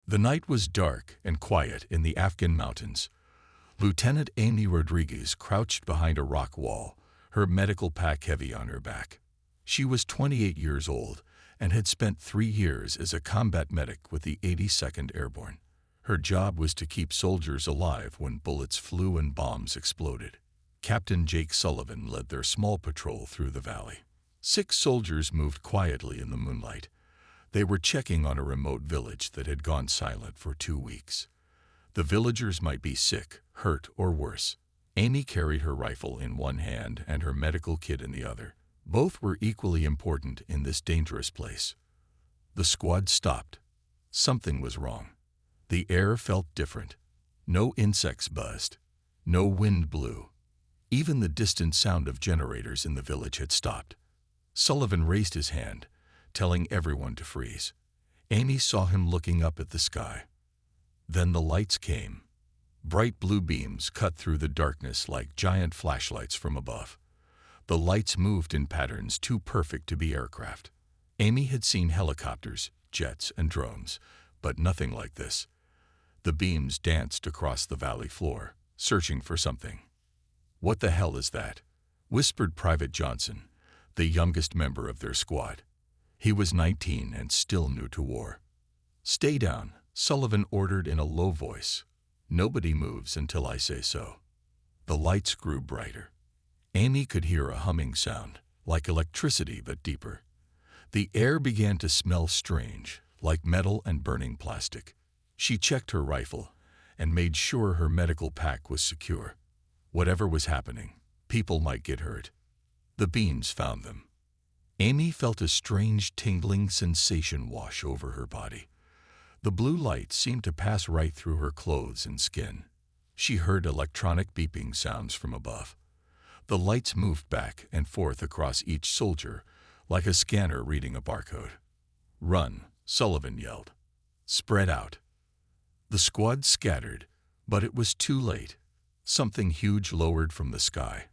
The night was dark and quiet in the Afghan mountains. Lieutenant Amy Rodriguez crouched behind a rock wall, her medical pack heavy on her back. She was 28 years old and had spent 3 years as a combat medic with the 82nd Airborne. Her job was to keep soldiers alive when bullets flew and bombs exploded. Captain Jake Sullivan led their small patrol through the valley. 6 soldiers moved quietly in the moonlight. They were checking on a remote village that had gone silent for 2 weeks. The villagers might be sick, hurt, or worse. Amy carried her rifle in one hand and her medical kit in the other. Both were equally important in this dangerous place. The squad stopped. Something was wrong. The air felt different. No insects buzzed. No wind blew. Even the distant sound of generators in the village had stopped. Sullivan raised his hand, telling everyone to freeze. Amy saw him looking up at the sky. Then the lights came. Bright blue beams cut through the darkness like giant flashlights from above. The lights moved in patterns too perfect to be aircraft. Amy had seen helicopters, jets, and drones, but nothing like this. The beams danced across the valley floor, searching for something. "What the hell is that?" whispered Private Johnson, the youngest member of their squad. He was 19 and still new to war. "Stay down," Sullivan ordered in a low voice. "Nobody moves until I say so." The lights grew brighter. Amy could hear a humming sound, like electricity but deeper. The air began to smell strange, like metal and burning plastic. She checked her rifle and made sure her medical pack was secure. Whatever was happening, people might get hurt. The beams found them. Amy felt a strange tingling sensation wash over her body. The blue light seemed to pass right through her clothes and skin. She heard electronic beeping sounds from above. The lights moved back and forth across each soldier, like a scanner reading a barcode. "Run," Sullivan yelled. "Spread out." The squad scattered, but it was too late. Something huge lowered from the sky.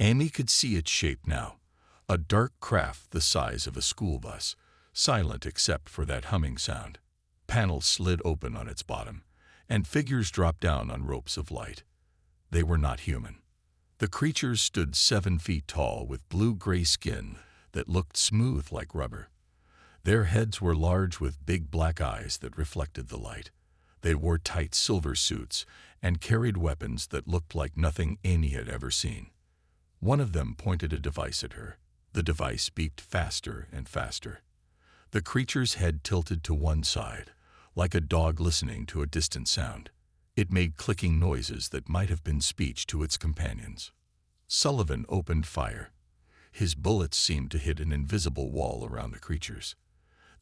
Amy could see its shape now, a dark craft the size of a school bus, silent except for that humming sound. Panels slid open on its bottom, and figures dropped down on ropes of light. They were not human. The creatures stood 7 feet tall with blue-gray skin that looked smooth like rubber. Their heads were large with big black eyes that reflected the light. They wore tight silver suits and carried weapons that looked like nothing Amy had ever seen. One of them pointed a device at her. The device beeped faster and faster. The creature's head tilted to one side, like a dog listening to a distant sound. It made clicking noises that might have been speech to its companions. Sullivan opened fire. His bullets seemed to hit an invisible wall around the creatures.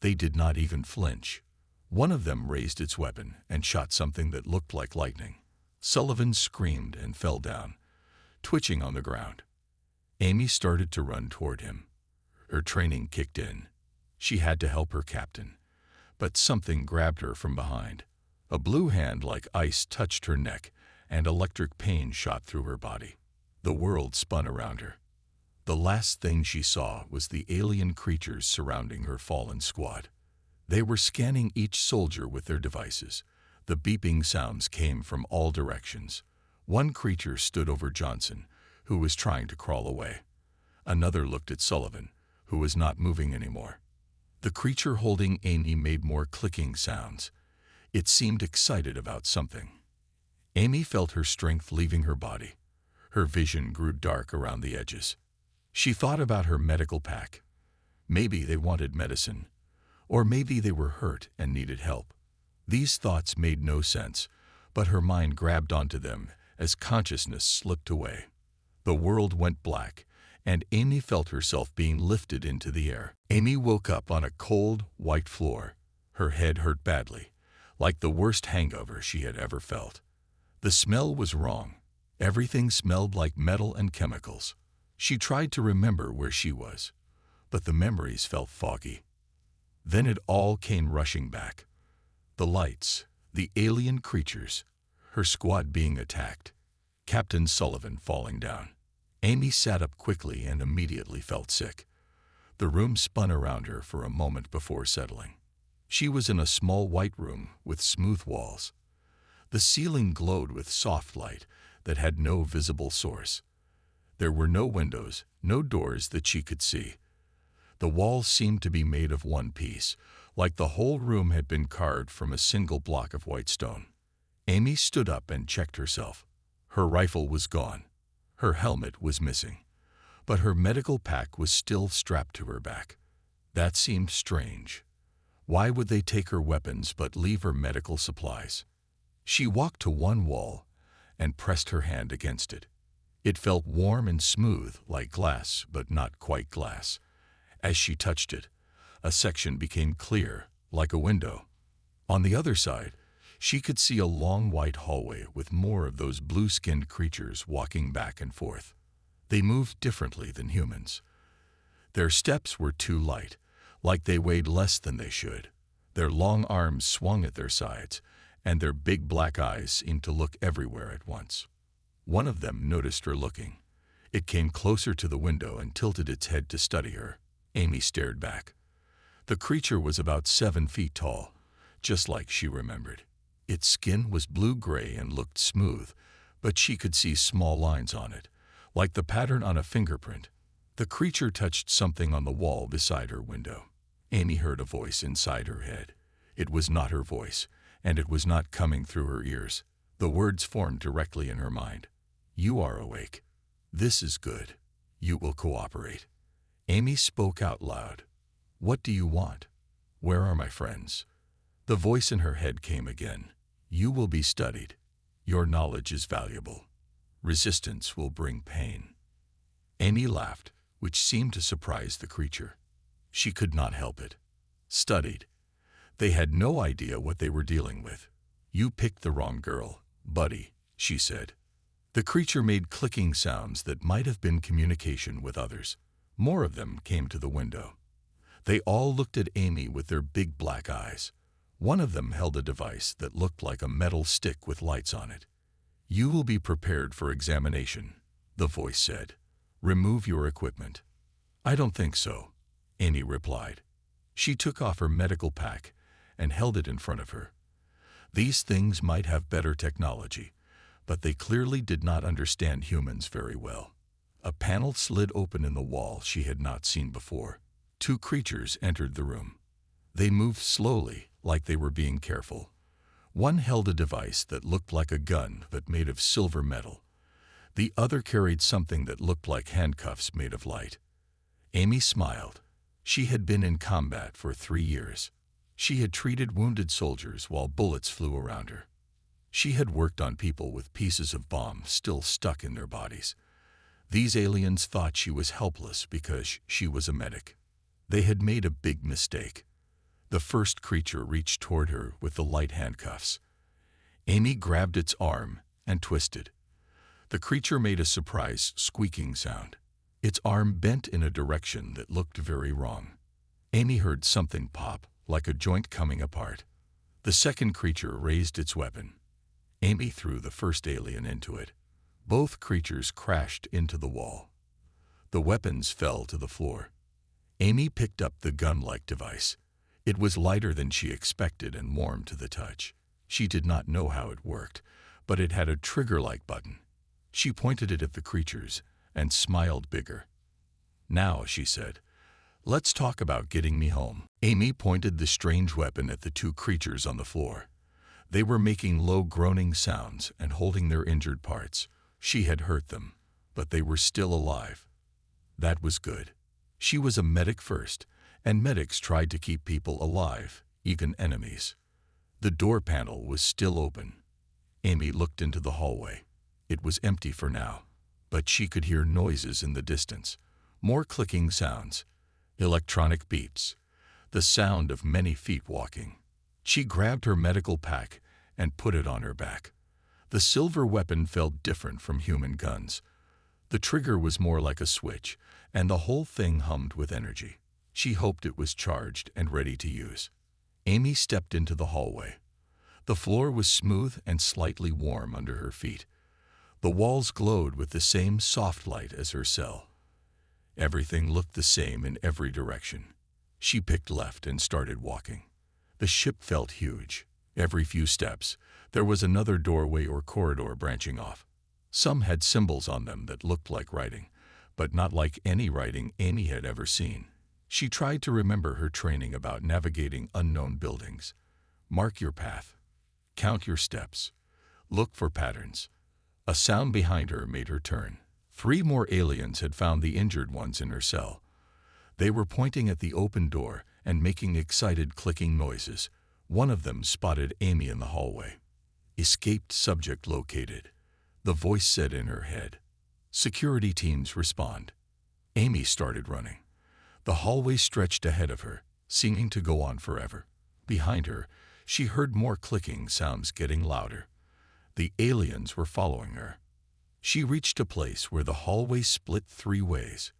They did not even flinch. One of them raised its weapon and shot something that looked like lightning. Sullivan screamed and fell down, twitching on the ground. Amy started to run toward him. Her training kicked in. She had to help her captain. But something grabbed her from behind. A blue hand like ice touched her neck, and electric pain shot through her body. The world spun around her. The last thing she saw was the alien creatures surrounding her fallen squad. They were scanning each soldier with their devices. The beeping sounds came from all directions. One creature stood over Johnson, who was trying to crawl away. Another looked at Sullivan, who was not moving anymore. The creature holding Amy made more clicking sounds. It seemed excited about something. Amy felt her strength leaving her body. Her vision grew dark around the edges. She thought about her medical pack. Maybe they wanted medicine, or maybe they were hurt and needed help. These thoughts made no sense, but her mind grabbed onto them as consciousness slipped away. The world went black, and Amy felt herself being lifted into the air. Amy woke up on a cold, white floor. Her head hurt badly, like the worst hangover she had ever felt. The smell was wrong. Everything smelled like metal and chemicals. She tried to remember where she was, but the memories felt foggy. Then it all came rushing back. The lights, the alien creatures, her squad being attacked, Captain Sullivan falling down. Amy sat up quickly and immediately felt sick. The room spun around her for a moment before settling. She was in a small white room with smooth walls. The ceiling glowed with soft light that had no visible source. There were no windows, no doors that she could see. The walls seemed to be made of one piece, like the whole room had been carved from a single block of white stone. Amy stood up and checked herself. Her rifle was gone. Her helmet was missing. But her medical pack was still strapped to her back. That seemed strange. Why would they take her weapons but leave her medical supplies? She walked to one wall and pressed her hand against it. It felt warm and smooth like glass, but not quite glass. As she touched it, a section became clear, like a window. On the other side, she could see a long white hallway with more of those blue-skinned creatures walking back and forth. They moved differently than humans. Their steps were too light, like they weighed less than they should. Their long arms swung at their sides, and their big black eyes seemed to look everywhere at once. One of them noticed her looking. It came closer to the window and tilted its head to study her. Amy stared back. The creature was about 7 feet tall, just like she remembered. Its skin was blue-gray and looked smooth, but she could see small lines on it, like the pattern on a fingerprint. The creature touched something on the wall beside her window. Amy heard a voice inside her head. It was not her voice, and it was not coming through her ears. The words formed directly in her mind. "You are awake. This is good. You will cooperate." Amy spoke out loud. "What do you want? Where are my friends?" The voice in her head came again. "You will be studied. Your knowledge is valuable. Resistance will bring pain." Amy laughed, which seemed to surprise the creature. She could not help it. Studied. They had no idea what they were dealing with. "You picked the wrong girl, buddy," she said. The creature made clicking sounds that might have been communication with others. More of them came to the window. They all looked at Amy with their big black eyes. One of them held a device that looked like a metal stick with lights on it. "You will be prepared for examination," the voice said. "Remove your equipment." "I don't think so," Amy replied. She took off her medical pack and held it in front of her. These things might have better technology, but they clearly did not understand humans very well. A panel slid open in the wall she had not seen before. 2 creatures entered the room. They moved slowly, like they were being careful. One held a device that looked like a gun but made of silver metal. The other carried something that looked like handcuffs made of light. Amy smiled. She had been in combat for 3 years. She had treated wounded soldiers while bullets flew around her. She had worked on people with pieces of bomb still stuck in their bodies. These aliens thought she was helpless because she was a medic. They had made a big mistake. The first creature reached toward her with the light handcuffs. Amy grabbed its arm and twisted. The creature made a surprised squeaking sound. Its arm bent in a direction that looked very wrong. Amy heard something pop, like a joint coming apart. The second creature raised its weapon. Amy threw the first alien into it. Both creatures crashed into the wall. The weapons fell to the floor. Amy picked up the gun-like device. It was lighter than she expected and warm to the touch. She did not know how it worked, but it had a trigger-like button. She pointed it at the creatures and smiled bigger. "Now," she said, "let's talk about getting me home." Amy pointed the strange weapon at the 2 creatures on the floor. They were making low groaning sounds and holding their injured parts. She had hurt them, but they were still alive. That was good. She was a medic first, and medics tried to keep people alive, even enemies. The door panel was still open. Amy looked into the hallway. It was empty for now, but she could hear noises in the distance. More clicking sounds, electronic beeps, the sound of many feet walking. She grabbed her medical pack and put it on her back. The silver weapon felt different from human guns. The trigger was more like a switch, and the whole thing hummed with energy. She hoped it was charged and ready to use. Amy stepped into the hallway. The floor was smooth and slightly warm under her feet. The walls glowed with the same soft light as her cell. Everything looked the same in every direction. She picked left and started walking. The ship felt huge. Every few steps, there was another doorway or corridor branching off. Some had symbols on them that looked like writing, but not like any writing Amy had ever seen. She tried to remember her training about navigating unknown buildings. Mark your path. Count your steps. Look for patterns. A sound behind her made her turn. 3 more aliens had found the injured ones in her cell. They were pointing at the open door and making excited clicking noises. One of them spotted Amy in the hallway. Escaped subject located. The voice said in her head. Security teams respond. Amy started running. The hallway stretched ahead of her, seeming to go on forever. Behind her, she heard more clicking sounds getting louder. The aliens were following her. She reached a place where the hallway split 3 ways.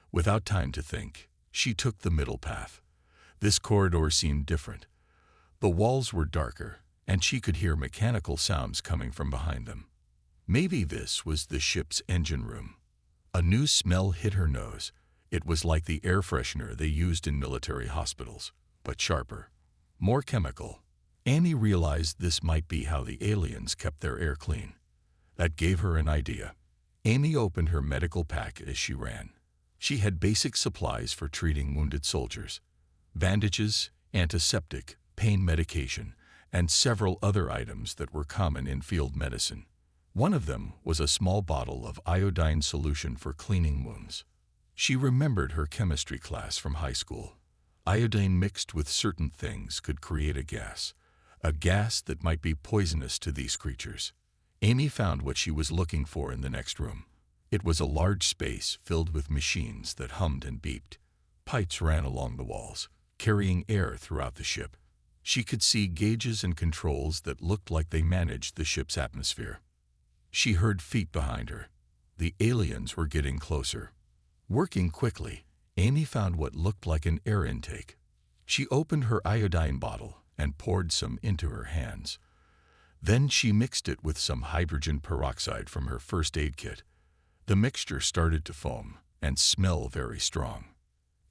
Without time to think, she took the middle path. This corridor seemed different. The walls were darker, and she could hear mechanical sounds coming from behind them. Maybe this was the ship's engine room. A new smell hit her nose. It was like the air freshener they used in military hospitals, but sharper, more chemical. Annie realized this might be how the aliens kept their air clean. That gave her an idea. Amy opened her medical pack as she ran. She had basic supplies for treating wounded soldiers: bandages, antiseptic, pain medication, and several other items that were common in field medicine. One of them was a small bottle of iodine solution for cleaning wounds. She remembered her chemistry class from high school. Iodine mixed with certain things could create a gas that might be poisonous to these creatures. Amy found what she was looking for in the next room. It was a large space filled with machines that hummed and beeped. Pipes ran along the walls, carrying air throughout the ship. She could see gauges and controls that looked like they managed the ship's atmosphere. She heard feet behind her. The aliens were getting closer. Working quickly, Amy found what looked like an air intake. She opened her iodine bottle and poured some into her hands. Then she mixed it with some hydrogen peroxide from her first aid kit. The mixture started to foam and smell very strong.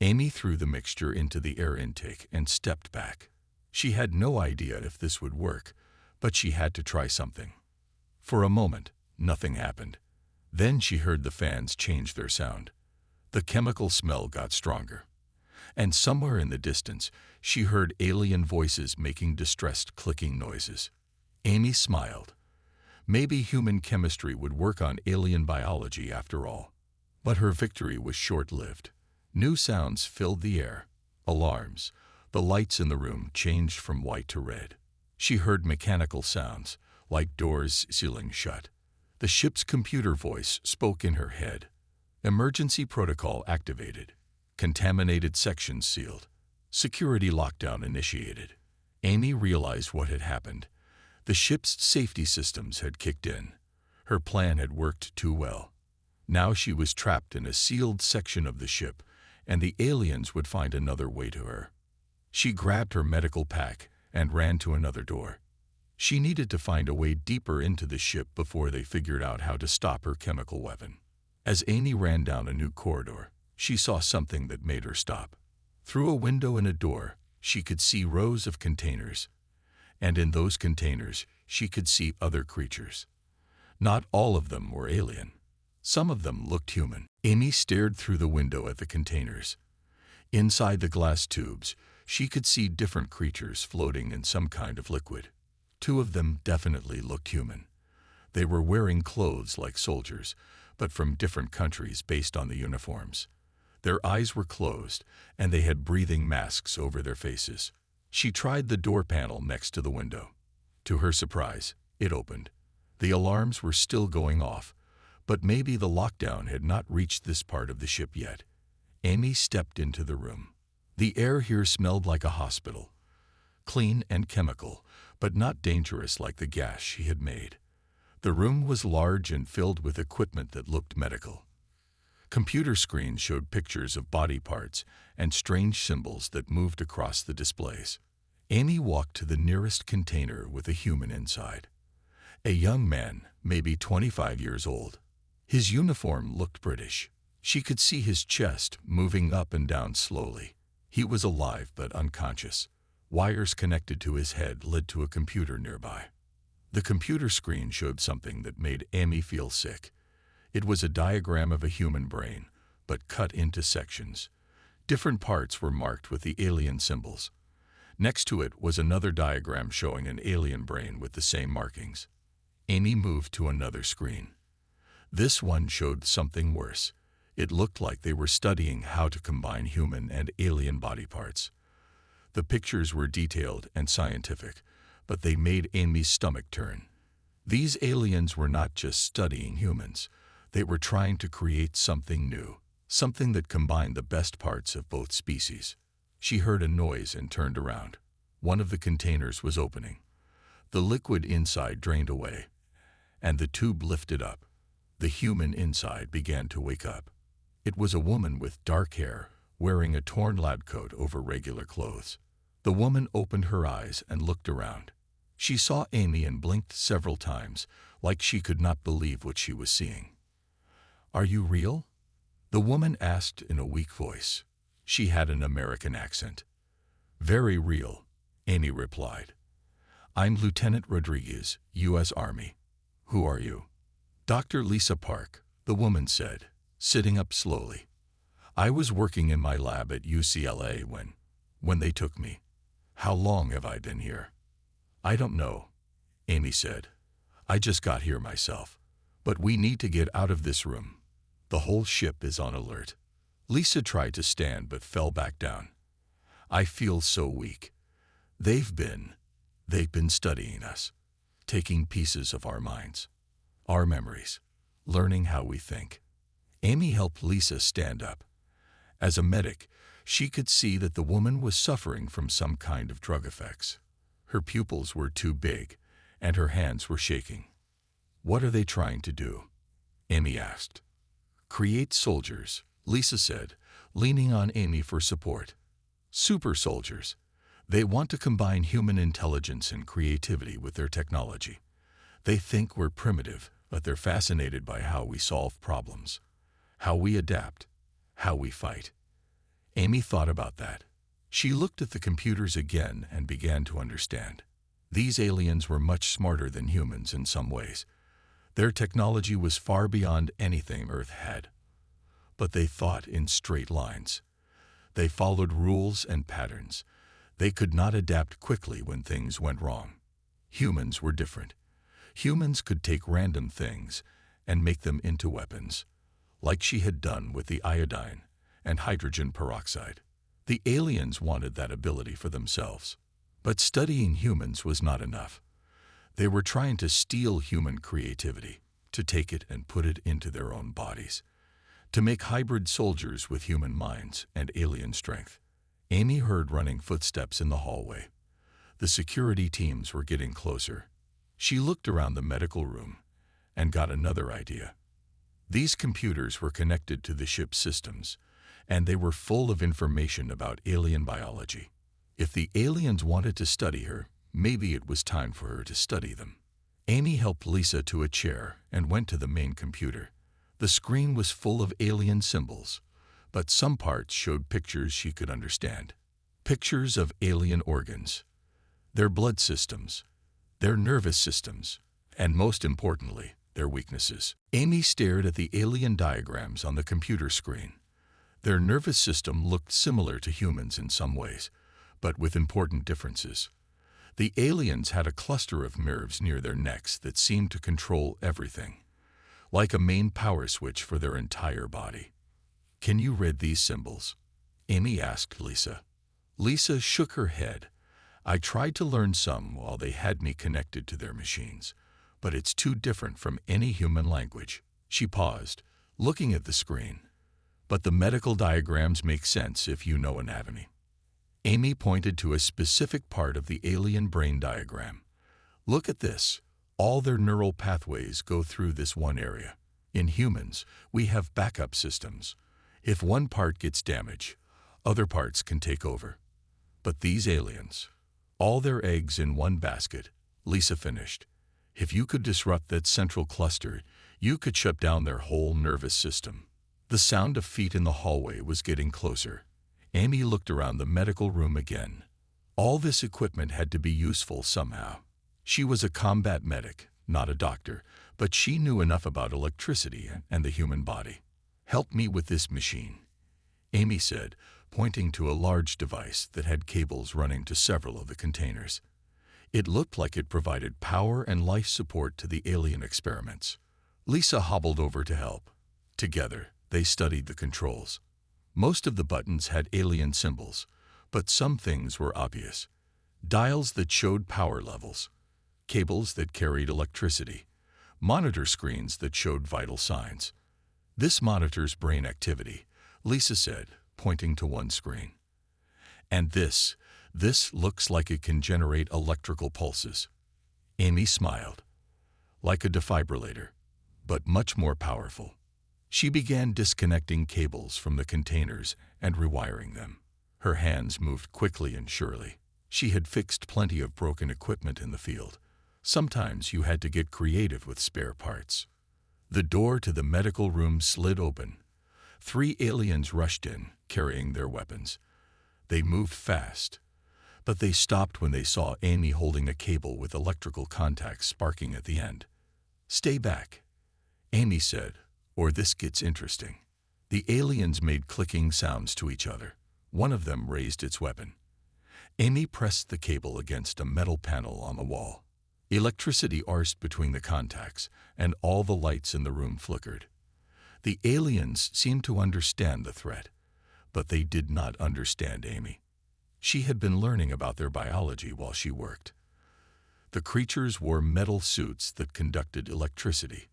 Amy threw the mixture into the air intake and stepped back. She had no idea if this would work, but she had to try something. For a moment, nothing happened. Then she heard the fans change their sound. The chemical smell got stronger. And somewhere in the distance, she heard alien voices making distressed clicking noises. Amy smiled. Maybe human chemistry would work on alien biology after all. But her victory was short-lived. New sounds filled the air. Alarms. The lights in the room changed from white to red. She heard mechanical sounds, like doors sealing shut. The ship's computer voice spoke in her head. Emergency protocol activated. Contaminated sections sealed. Security lockdown initiated. Amy realized what had happened. The ship's safety systems had kicked in. Her plan had worked too well. Now she was trapped in a sealed section of the ship, and the aliens would find another way to her. She grabbed her medical pack and ran to another door. She needed to find a way deeper into the ship before they figured out how to stop her chemical weapon. As Amy ran down a new corridor, she saw something that made her stop. Through a window in a door, she could see rows of containers. And in those containers, she could see other creatures. Not all of them were alien. Some of them looked human. Amy stared through the window at the containers. Inside the glass tubes, she could see different creatures floating in some kind of liquid. 2 of them definitely looked human. They were wearing clothes like soldiers, but from different countries based on the uniforms. Their eyes were closed, and they had breathing masks over their faces. She tried the door panel next to the window. To her surprise, it opened. The alarms were still going off, but maybe the lockdown had not reached this part of the ship yet. Amy stepped into the room. The air here smelled like a hospital. Clean and chemical, but not dangerous like the gas she had made. The room was large and filled with equipment that looked medical. Computer screens showed pictures of body parts and strange symbols that moved across the displays. Amy walked to the nearest container with a human inside. A young man, maybe 25 years old. His uniform looked British. She could see his chest moving up and down slowly. He was alive but unconscious. Wires connected to his head led to a computer nearby. The computer screen showed something that made Amy feel sick. It was a diagram of a human brain, but cut into sections. Different parts were marked with the alien symbols. Next to it was another diagram showing an alien brain with the same markings. Amy moved to another screen. This one showed something worse. It looked like they were studying how to combine human and alien body parts. The pictures were detailed and scientific, but they made Amy's stomach turn. These aliens were not just studying humans. They were trying to create something new, something that combined the best parts of both species. She heard a noise and turned around. One of the containers was opening. The liquid inside drained away, and the tube lifted up. The human inside began to wake up. It was a woman with dark hair, wearing a torn lab coat over regular clothes. The woman opened her eyes and looked around. She saw Amy and blinked several times, like she could not believe what she was seeing. "Are you real?" the woman asked in a weak voice. She had an American accent. "Very real," Amy replied. "I'm Lieutenant Rodriguez, U.S. Army. Who are you?" "Dr. Lisa Park," the woman said, sitting up slowly. "I was working in my lab at UCLA when they took me. How long have I been here?" "I don't know," Amy said. "I just got here myself. But we need to get out of this room. The whole ship is on alert." Lisa tried to stand but fell back down. "I feel so weak. They've been studying us, taking pieces of our minds, our memories, learning how we think." Amy helped Lisa stand up. As a medic, she could see that the woman was suffering from some kind of drug effects. Her pupils were too big, and her hands were shaking. "What are they trying to do?" Amy asked. "Create soldiers," Lisa said, leaning on Amy for support. "Super soldiers. They want to combine human intelligence and creativity with their technology. They think we're primitive, but they're fascinated by how we solve problems, how we adapt, how we fight." Amy thought about that. She looked at the computers again and began to understand. These aliens were much smarter than humans in some ways. Their technology was far beyond anything Earth had. But they thought in straight lines. They followed rules and patterns. They could not adapt quickly when things went wrong. Humans were different. Humans could take random things and make them into weapons, like she had done with the iodine and hydrogen peroxide. The aliens wanted that ability for themselves. But studying humans was not enough. They were trying to steal human creativity, to take it and put it into their own bodies, to make hybrid soldiers with human minds and alien strength. Amy heard running footsteps in the hallway. The security teams were getting closer. She looked around the medical room and got another idea. These computers were connected to the ship's systems, and they were full of information about alien biology. If the aliens wanted to study her, maybe it was time for her to study them. Amy helped Lisa to a chair and went to the main computer. The screen was full of alien symbols, but some parts showed pictures she could understand. Pictures of alien organs, their blood systems, their nervous systems, and most importantly, their weaknesses. Amy stared at the alien diagrams on the computer screen. Their nervous system looked similar to humans in some ways, but with important differences. The aliens had a cluster of nerves near their necks that seemed to control everything, like a main power switch for their entire body. "Can you read these symbols?" Amy asked Lisa. Lisa shook her head. "I tried to learn some while they had me connected to their machines, but it's too different from any human language." She paused, looking at the screen. "But the medical diagrams make sense if you know anatomy." Amy pointed to a specific part of the alien brain diagram. "Look at this. All their neural pathways go through this one area. In humans, we have backup systems. If one part gets damaged, other parts can take over. But these aliens, all their eggs in one basket," Lisa finished. "If you could disrupt that central cluster, you could shut down their whole nervous system." The sound of feet in the hallway was getting closer. Amy looked around the medical room again. All this equipment had to be useful somehow. She was a combat medic, not a doctor, but she knew enough about electricity and the human body. "Help me with this machine," Amy said, pointing to a large device that had cables running to several of the containers. It looked like it provided power and life support to the alien experiments. Lisa hobbled over to help. Together, they studied the controls. Most of the buttons had alien symbols, but some things were obvious. Dials that showed power levels, cables that carried electricity, monitor screens that showed vital signs. "This monitors brain activity," Lisa said, pointing to one screen. "And this looks like it can generate electrical pulses." Amy smiled. "Like a defibrillator, but much more powerful." She began disconnecting cables from the containers and rewiring them. Her hands moved quickly and surely. She had fixed plenty of broken equipment in the field. Sometimes you had to get creative with spare parts. The door to the medical room slid open. 3 aliens rushed in, carrying their weapons. They moved fast, but they stopped when they saw Amy holding a cable with electrical contacts sparking at the end. "Stay back," Amy said, "or this gets interesting." The aliens made clicking sounds to each other. One of them raised its weapon. Amy pressed the cable against a metal panel on the wall. Electricity arced between the contacts, and all the lights in the room flickered. The aliens seemed to understand the threat, but they did not understand Amy. She had been learning about their biology while she worked. The creatures wore metal suits that conducted electricity.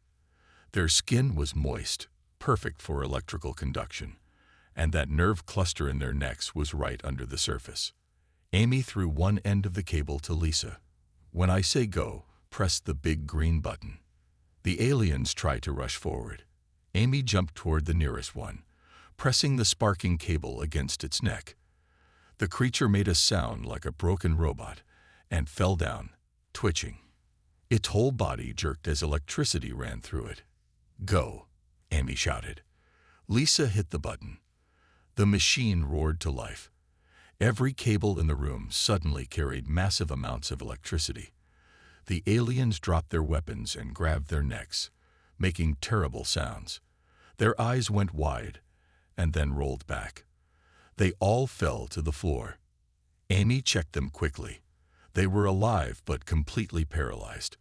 Their skin was moist, perfect for electrical conduction, and that nerve cluster in their necks was right under the surface. Amy threw one end of the cable to Lisa. "When I say go, press the big green button." The aliens tried to rush forward. Amy jumped toward the nearest one, pressing the sparking cable against its neck. The creature made a sound like a broken robot and fell down, twitching. Its whole body jerked as electricity ran through it. "Go," Amy shouted. Lisa hit the button. The machine roared to life. Every cable in the room suddenly carried massive amounts of electricity. The aliens dropped their weapons and grabbed their necks, making terrible sounds. Their eyes went wide and then rolled back. They all fell to the floor. Amy checked them quickly. They were alive but completely paralyzed.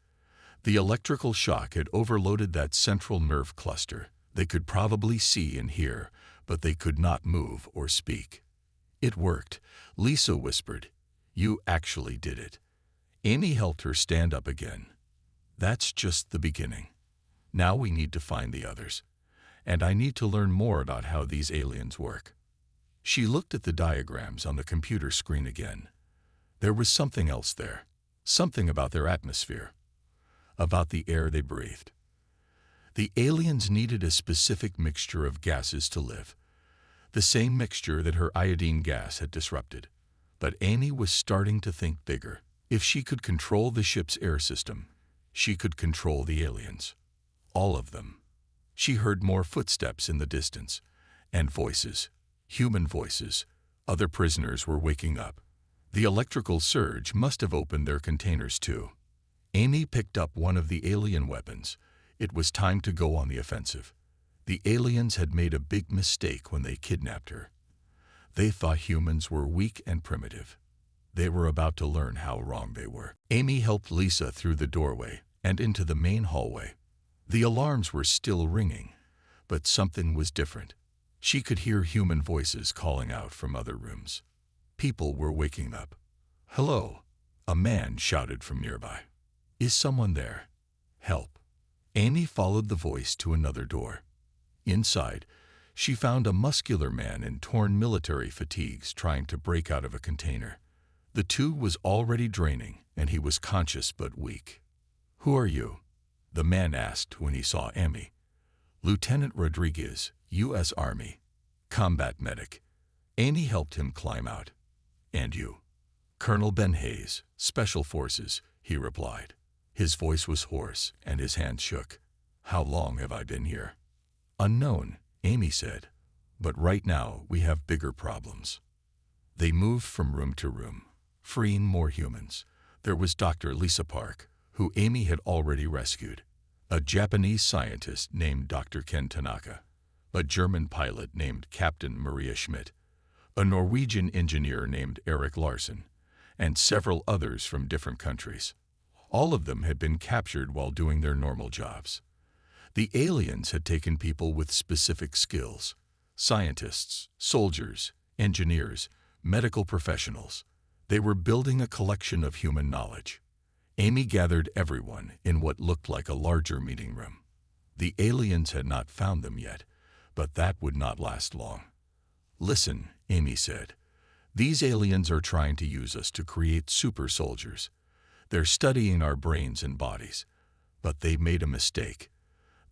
The electrical shock had overloaded that central nerve cluster. They could probably see and hear, but they could not move or speak. "It worked," Lisa whispered. "You actually did it." Amy helped her stand up again. "That's just the beginning. Now we need to find the others. And I need to learn more about how these aliens work." She looked at the diagrams on the computer screen again. There was something else there. Something about their atmosphere. About the air they breathed. The aliens needed a specific mixture of gases to live. The same mixture that her iodine gas had disrupted. But Amy was starting to think bigger. If she could control the ship's air system, she could control the aliens. All of them. She heard more footsteps in the distance, and voices. Human voices. Other prisoners were waking up. The electrical surge must have opened their containers too. Amy picked up one of the alien weapons. It was time to go on the offensive. The aliens had made a big mistake when they kidnapped her. They thought humans were weak and primitive. They were about to learn how wrong they were. Amy helped Lisa through the doorway and into the main hallway. The alarms were still ringing, but something was different. She could hear human voices calling out from other rooms. People were waking up. "Hello," a man shouted from nearby. "Is someone there? Help." Amy followed the voice to another door. Inside, she found a muscular man in torn military fatigues trying to break out of a container. The tube was already draining, and he was conscious but weak. "Who are you?" the man asked when he saw Amy. "Lieutenant Rodriguez, U.S. Army. Combat medic." Amy helped him climb out. "And you?" "Colonel Ben Hayes, Special Forces," he replied. His voice was hoarse, and his hands shook. "How long have I been here?" "Unknown," Amy said. "But right now we have bigger problems." They moved from room to room. freeing more humans. There was Dr. Lisa Park, who Amy had already rescued, a Japanese scientist named Dr. Ken Tanaka, a German pilot named Captain Maria Schmidt, a Norwegian engineer named Eric Larson, and several others from different countries. All of them had been captured while doing their normal jobs. The aliens had taken people with specific skills: scientists, soldiers, engineers, medical professionals. They were building a collection of human knowledge. Amy gathered everyone in what looked like a larger meeting room. The aliens had not found them yet, but that would not last long. "Listen," Amy said. "These aliens are trying to use us to create super soldiers. They're studying our brains and bodies. But they made a mistake.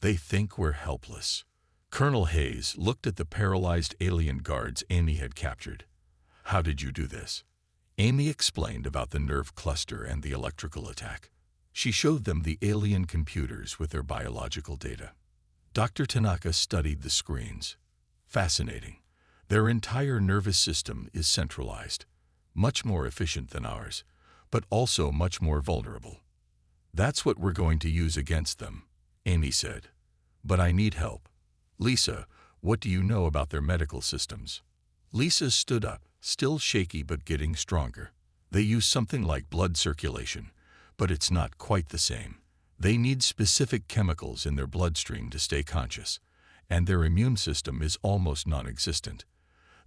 They think we're helpless." Colonel Hayes looked at the paralyzed alien guards Amy had captured. "How did you do this?" Amy explained about the nerve cluster and the electrical attack. She showed them the alien computers with their biological data. Dr. Tanaka studied the screens. "Fascinating. Their entire nervous system is centralized, much more efficient than ours, but also much more vulnerable. That's what we're going to use against them," Amy said. "But I need help. Lisa, what do you know about their medical systems?" Lisa stood up, still shaky but getting stronger. "They use something like blood circulation, but it's not quite the same. They need specific chemicals in their bloodstream to stay conscious, and their immune system is almost non-existent.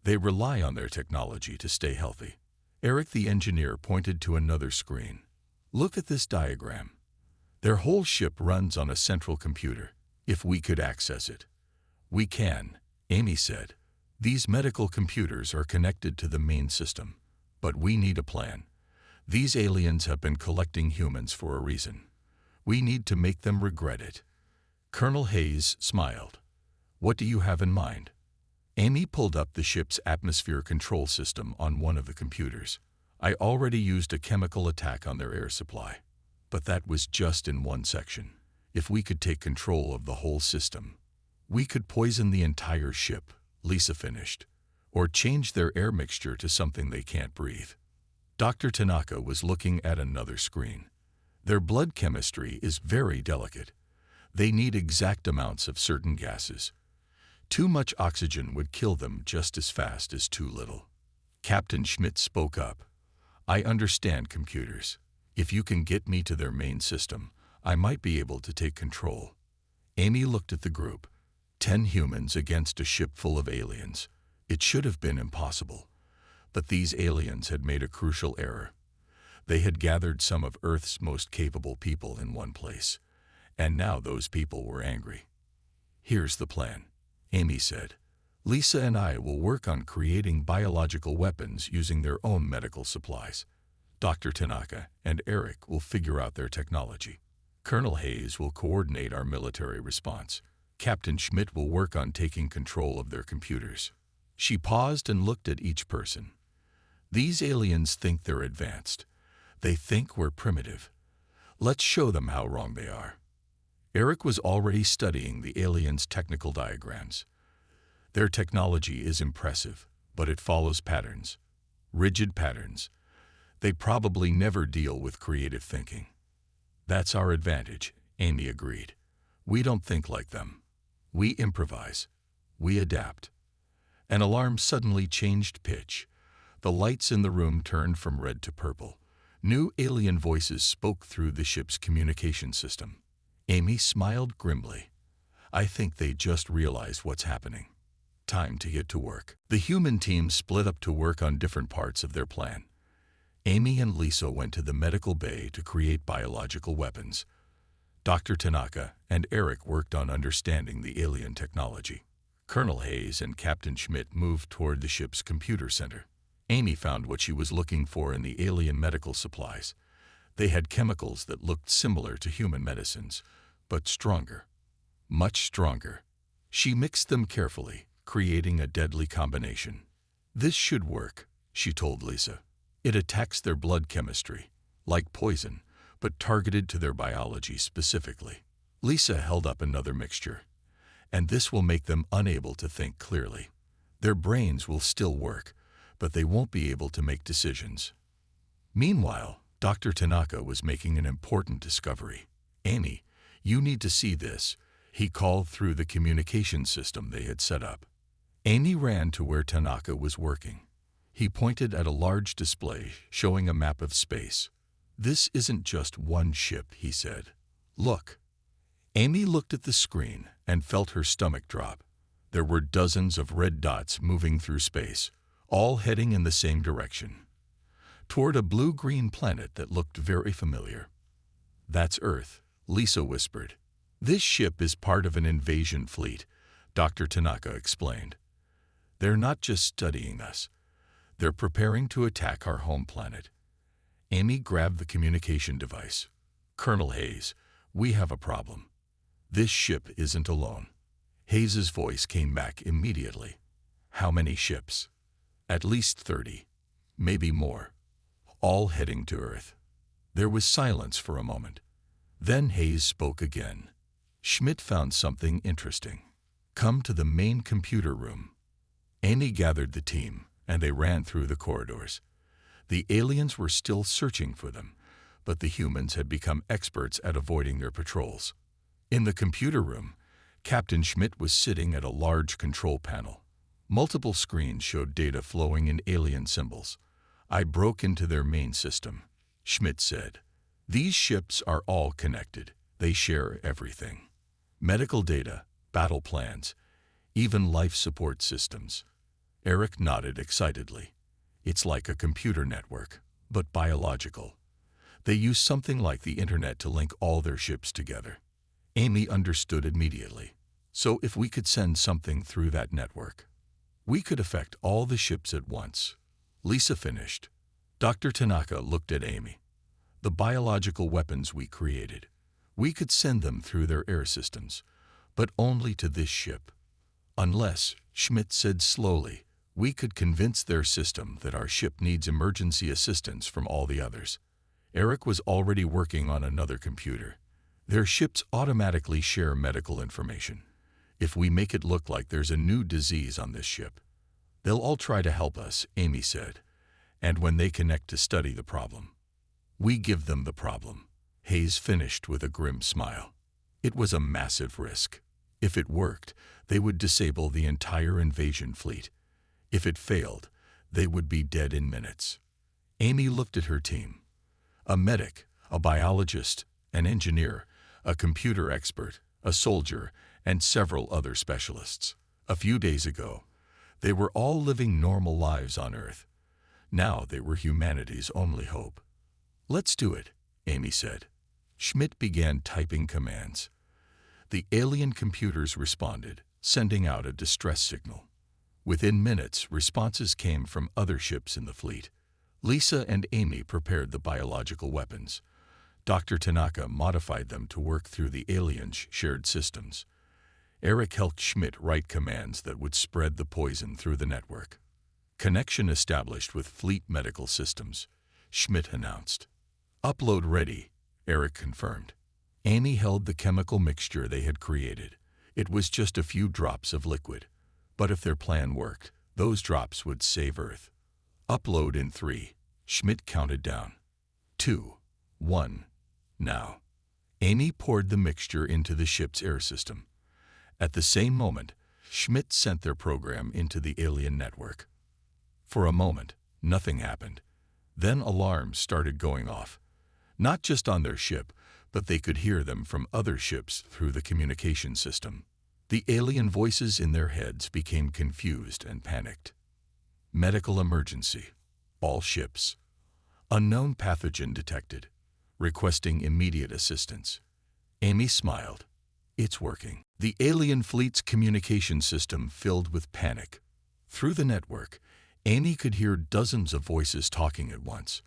They rely on their technology to stay healthy." Eric the engineer pointed to another screen. "Look at this diagram. Their whole ship runs on a central computer. If we could access it." "We can," Amy said. "These medical computers are connected to the main system. But we need a plan. These aliens have been collecting humans for a reason. We need to make them regret it." Colonel Hayes smiled. "What do you have in mind?" Amy pulled up the ship's atmosphere control system on one of the computers. "I already used a chemical attack on their air supply. But that was just in one section. If we could take control of the whole system, we could poison the entire ship," Lisa finished, "or change their air mixture to something they can't breathe." Dr. Tanaka was looking at another screen. "Their blood chemistry is very delicate. They need exact amounts of certain gases. Too much oxygen would kill them just as fast as too little." Captain Schmidt spoke up. "I understand computers. If you can get me to their main system, I might be able to take control." Amy looked at the group. 10 humans against a ship full of aliens. It should have been impossible. But these aliens had made a crucial error. They had gathered some of Earth's most capable people in one place, and now those people were angry. "Here's the plan," Amy said. "Lisa and I will work on creating biological weapons using their own medical supplies. Dr. Tanaka and Eric will figure out their technology. Colonel Hayes will coordinate our military response. Captain Schmidt will work on taking control of their computers." She paused and looked at each person. "These aliens think they're advanced. They think we're primitive. Let's show them how wrong they are." Eric was already studying the aliens' technical diagrams. "Their technology is impressive, but it follows patterns. Rigid patterns. They probably never deal with creative thinking." "That's our advantage," Amy agreed. "We don't think like them. We improvise. We adapt." An alarm suddenly changed pitch. The lights in the room turned from red to purple. New alien voices spoke through the ship's communication system. Amy smiled grimly. "I think they just realized what's happening. Time to get to work." The human team split up to work on different parts of their plan. Amy and Lisa went to the medical bay to create biological weapons. Dr. Tanaka and Eric worked on understanding the alien technology. Colonel Hayes and Captain Schmidt moved toward the ship's computer center. Amy found what she was looking for in the alien medical supplies. They had chemicals that looked similar to human medicines, but stronger. Much stronger. She mixed them carefully, creating a deadly combination. "This should work," she told Lisa. "It attacks their blood chemistry, like poison, but targeted to their biology specifically." Lisa held up another mixture. "And this will make them unable to think clearly. Their brains will still work, but they won't be able to make decisions." Meanwhile, Dr. Tanaka was making an important discovery. "Amy, you need to see this," he called through the communication system they had set up. Amy ran to where Tanaka was working. He pointed at a large display showing a map of space. "This isn't just one ship," he said. "Look." Amy looked at the screen and felt her stomach drop. There were dozens of red dots moving through space, all heading in the same direction, toward a blue-green planet that looked very familiar. "That's Earth," Lisa whispered. "This ship is part of an invasion fleet," Dr. Tanaka explained. "They're not just studying us. They're preparing to attack our home planet." Amy grabbed the communication device. "Colonel Hayes, we have a problem. This ship isn't alone." Hayes's voice came back immediately. "How many ships?" "At least 30, maybe more. All heading to Earth." There was silence for a moment. Then Hayes spoke again. "Schmidt found something interesting. Come to the main computer room." Amy gathered the team, and they ran through the corridors. The aliens were still searching for them, but the humans had become experts at avoiding their patrols. In the computer room, Captain Schmidt was sitting at a large control panel. Multiple screens showed data flowing in alien symbols. "I broke into their main system," Schmidt said. "These ships are all connected. They share everything. Medical data, battle plans, even life support systems." Eric nodded excitedly. "It's like a computer network, but biological. They use something like the internet to link all their ships together." Amy understood immediately. "So if we could send something through that network, we could affect all the ships at once." Lisa finished. Dr. Tanaka looked at Amy. "The biological weapons we created, we could send them through their air systems, but only to this ship. Unless," Schmidt said slowly, "we could convince their system that our ship needs emergency assistance from all the others." Eric was already working on another computer. "Their ships automatically share medical information. If we make it look like there's a new disease on this ship, they'll all try to help us," Amy said. "And when they connect to study the problem, we give them the problem." Hayes finished with a grim smile. "It was a massive risk. If it worked, they would disable the entire invasion fleet. If it failed, they would be dead in minutes." Amy looked at her team. A medic, a biologist, an engineer, a computer expert, a soldier, and several other specialists. A few days ago, they were all living normal lives on Earth. Now they were humanity's only hope. "Let's do it," Amy said. Schmidt began typing commands. The alien computers responded, sending out a distress signal. Within minutes, responses came from other ships in the fleet. Lisa and Amy prepared the biological weapons. Dr. Tanaka modified them to work through the aliens' shared systems. Eric helped Schmidt write commands that would spread the poison through the network. "Connection established with fleet medical systems," Schmidt announced. "Upload ready," Eric confirmed. Amy held the chemical mixture they had created. It was just a few drops of liquid. But if their plan worked, those drops would save Earth. "Upload in 3, Schmidt counted down. 2, 1, now." Amy poured the mixture into the ship's air system. At the same moment, Schmidt sent their program into the alien network. For a moment, nothing happened. Then alarms started going off. Not just on their ship, but they could hear them from other ships through the communication system. The alien voices in their heads became confused and panicked. "Medical emergency. All ships. Unknown pathogen detected. Requesting immediate assistance." Amy smiled. "It's working." The alien fleet's communication system filled with panic. Through the network, Amy could hear dozens of voices talking at once.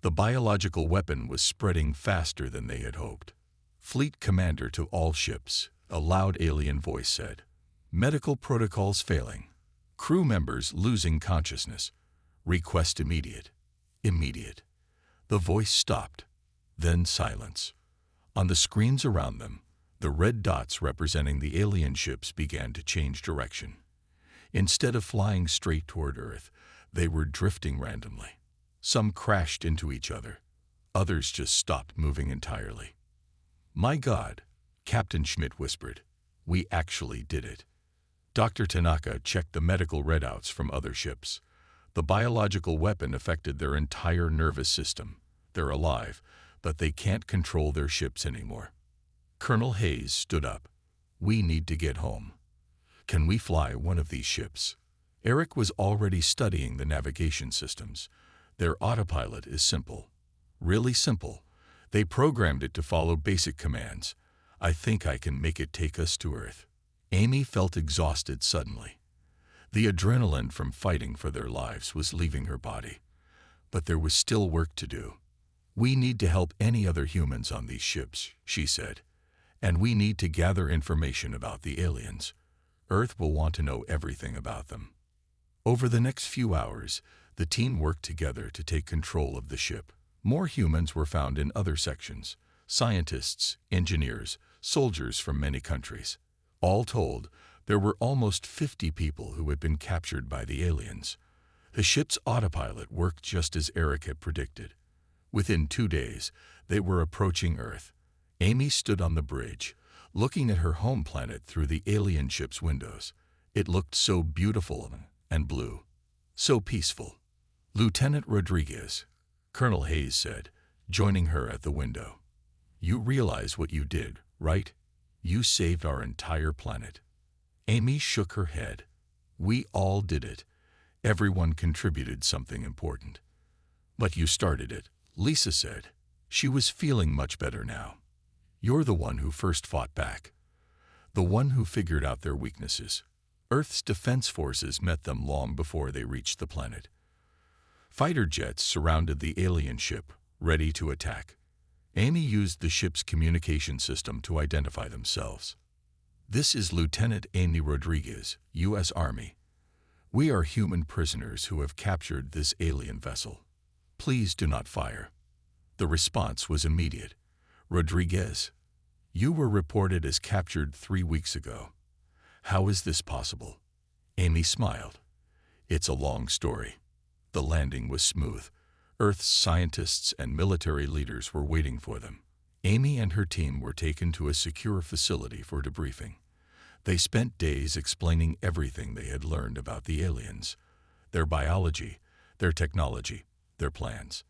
The biological weapon was spreading faster than they had hoped. "Fleet commander to all ships," a loud alien voice said. "Medical protocols failing. Crew members losing consciousness. Request immediate." Immediate. The voice stopped. Then silence. On the screens around them, the red dots representing the alien ships began to change direction. Instead of flying straight toward Earth, they were drifting randomly. Some crashed into each other. Others just stopped moving entirely. "My God," Captain Schmidt whispered. "We actually did it." Dr. Tanaka checked the medical readouts from other ships. The biological weapon affected their entire nervous system. They're alive, but they can't control their ships anymore. Colonel Hayes stood up. "We need to get home. Can we fly one of these ships?" Eric was already studying the navigation systems. Their autopilot is simple. Really simple. They programmed it to follow basic commands. I think I can make it take us to Earth. Amy felt exhausted suddenly. The adrenaline from fighting for their lives was leaving her body. But there was still work to do. "We need to help any other humans on these ships," she said. "And we need to gather information about the aliens. Earth will want to know everything about them." Over the next few hours, the team worked together to take control of the ship. More humans were found in other sections: scientists, engineers, soldiers from many countries. All told, there were almost 50 people who had been captured by the aliens. The ship's autopilot worked just as Eric had predicted. Within 2 days, they were approaching Earth. Amy stood on the bridge, looking at her home planet through the alien ship's windows. It looked so beautiful and blue, so peaceful. "Lieutenant Rodriguez," Colonel Hayes said, joining her at the window. "You realize what you did, right? You saved our entire planet." Amy shook her head. "We all did it. Everyone contributed something important." "But you started it," Lisa said. She was feeling much better now. "You're the one who first fought back. The one who figured out their weaknesses. Earth's defense forces met them long before they reached the planet." Fighter jets surrounded the alien ship, ready to attack. Amy used the ship's communication system to identify themselves. "This is Lieutenant Amy Rodriguez, U.S. Army. We are human prisoners who have captured this alien vessel. Please do not fire." The response was immediate. "Rodriguez, you were reported as captured 3 weeks ago. How is this possible?" Amy smiled. "It's a long story. The landing was smooth. Earth's scientists and military leaders were waiting for them. Amy and her team were taken to a secure facility for debriefing. They spent days explaining everything they had learned about the aliens, their biology, their technology, their plans.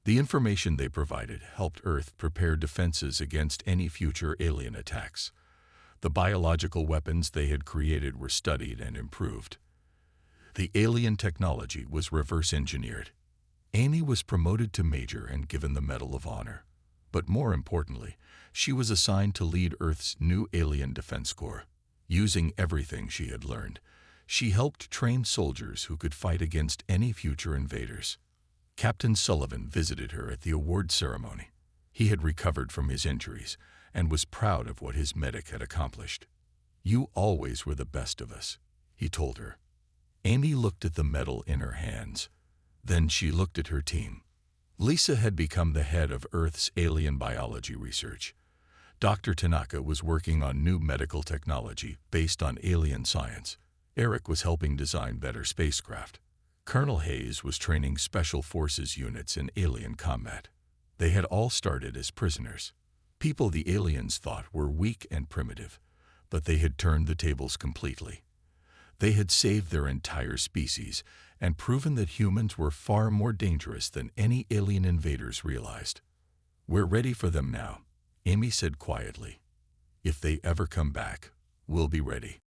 The information they provided helped Earth prepare defenses against any future alien attacks. The biological weapons they had created were studied and improved. The alien technology was reverse engineered. Amy was promoted to Major and given the Medal of Honor. But more importantly, she was assigned to lead Earth's new alien defense corps. Using everything she had learned, she helped train soldiers who could fight against any future invaders. Captain Sullivan visited her at the award ceremony. He had recovered from his injuries and was proud of what his medic had accomplished. "You always were the best of us," he told her. Amy looked at the medal in her hands. Then she looked at her team. Lisa had become the head of Earth's alien biology research. Dr. Tanaka was working on new medical technology based on alien science. Eric was helping design better spacecraft. Colonel Hayes was training special forces units in alien combat. They had all started as prisoners. People the aliens thought were weak and primitive, but they had turned the tables completely. They had saved their entire species and proven that humans were far more dangerous than any alien invaders realized. "We're ready for them now," Amy said quietly. "If they ever come back, we'll be ready."